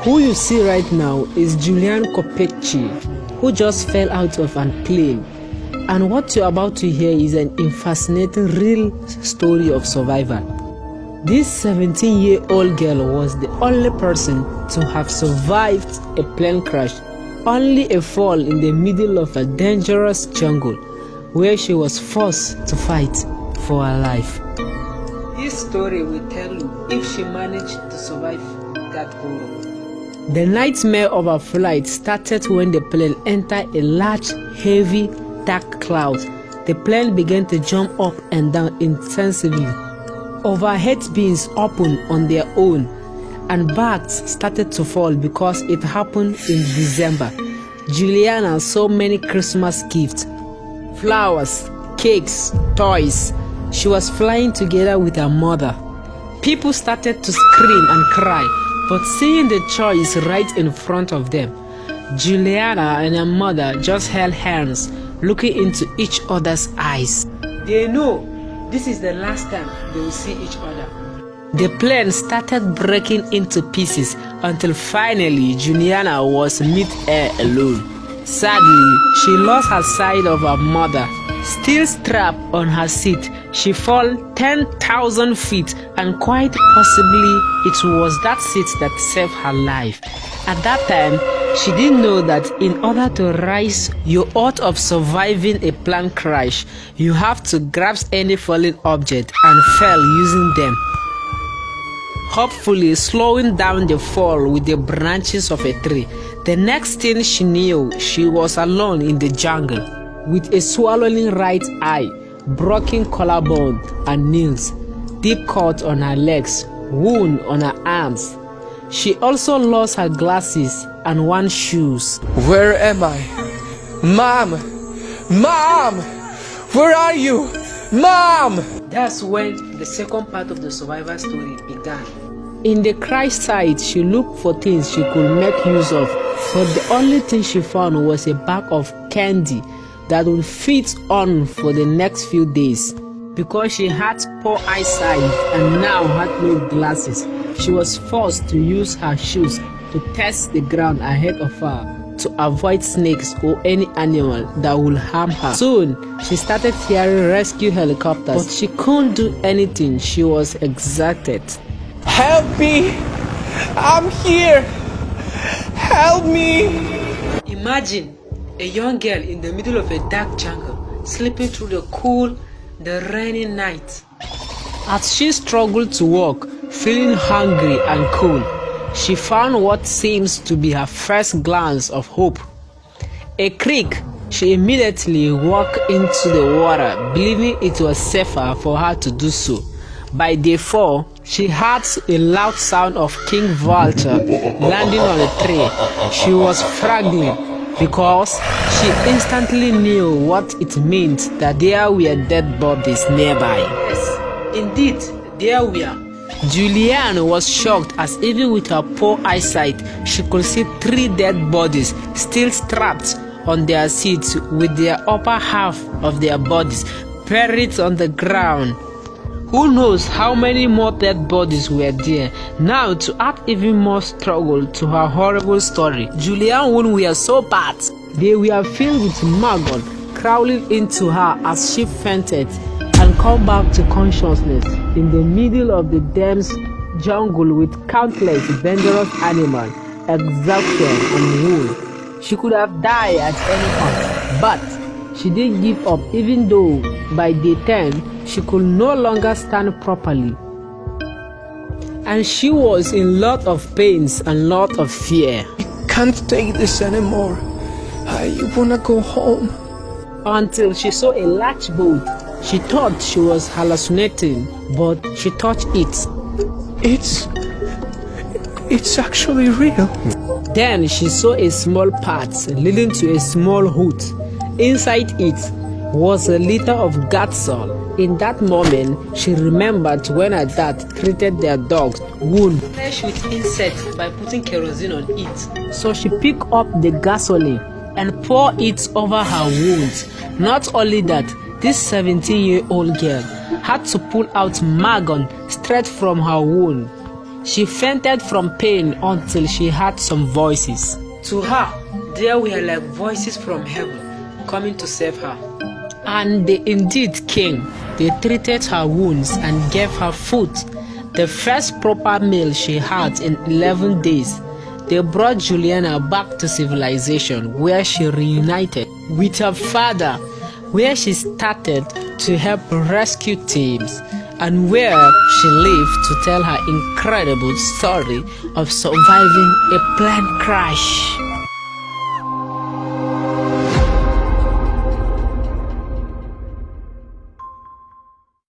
Who you see right now is Julian Kopecci, who just fell out of an plane. And what you're about to hear is an fascinating real story of survival. This 17-year-old girl was the only person to have survived a plane crash, only a fall in the middle of a dangerous jungle where she was forced to fight for her life. This story will tell you if she managed to survive that horror. The nightmare of her flight started when the plane entered a large, heavy, dark cloud. The plane began to jump up and down intensively. Overhead bins opened on their own, and bags started to fall because it happened in December. Juliana saw many Christmas gifts, flowers, cakes, toys. She was flying together with her mother. People started to scream and cry, but seeing the choice right in front of them, Juliana and her mother just held hands, looking into each other's eyes. They know this is the last time they will see each other. The plane started breaking into pieces until finally Juliana was mid-air alone. Sadly, she lost her sight of her mother. Still strapped on her seat, she fell 10,000 feet, and quite possibly it was that seat that saved her life. At that time, she didn't know that in order to rise your odds of surviving a plane crash, you have to grasp any falling object and fell using them, hopefully slowing down the fall with the branches of a tree. The next thing she knew, she was alone in the jungle, with a swollen right eye, broken collarbone and nails, deep cut on her legs, wound on her arms. She also lost her glasses and one shoes. Where am I? Mom! Mom! Where are you? Mom! That's when the second part of the survivor story began. In the crash site, she looked for things she could make use of, but the only thing she found was a bag of candy that would fit on for the next few days. Because she had poor eyesight and now had no glasses, she was forced to use her shoes to test the ground ahead of her to avoid snakes or any animal that would harm her. Soon, she started hearing rescue helicopters, but she couldn't do anything. She was exhausted. Help me! I'm here! Help me! Imagine a young girl in the middle of a dark jungle, slipping through the rainy night. As she struggled to walk, feeling hungry and cold, she found what seems to be her first glance of hope. A creek. She immediately walked into the water, believing it was safer for her to do so. By day 4, she heard a loud sound of king vulture landing on a tree. She was struggling because she instantly knew what it meant that there were dead bodies nearby. Yes, indeed, there were. Julianne was shocked as even with her poor eyesight, she could see 3 dead bodies still strapped on their seats with their upper half of their bodies buried on the ground. Who knows how many more dead bodies were there? Now, to add even more struggle to her horrible story, Julianne's wounds were so bad, they were filled with maggot crawling into her as she fainted and come back to consciousness in the middle of the dense jungle with countless dangerous animals, exhaustion and wound. She could have died at any point, but she didn't give up, even though by day 10 she could no longer stand properly. And she was in lot of pains and lot of fear. I can't take this anymore. I wanna go home. Until she saw a large boat. She thought she was hallucinating, but she touched it. It's actually real. Then she saw a small path leading to a small hut. Inside it was a liter of gasoil. In that moment, she remembered when her dad treated their dog's wound fresh with insects by putting kerosene on it. So she picked up the gasoline and poured it over her wounds. Not only that, this 17-year-old girl had to pull out maggot straight from her wound. She fainted from pain until she heard some voices. To her, there were like voices from heaven coming to save her. And they indeed came. They treated her wounds and gave her food, the first proper meal she had in 11 days. They brought Juliana back to civilization, where she reunited with her father, where she started to help rescue teams, and where she lived to tell her incredible story of surviving a plane crash.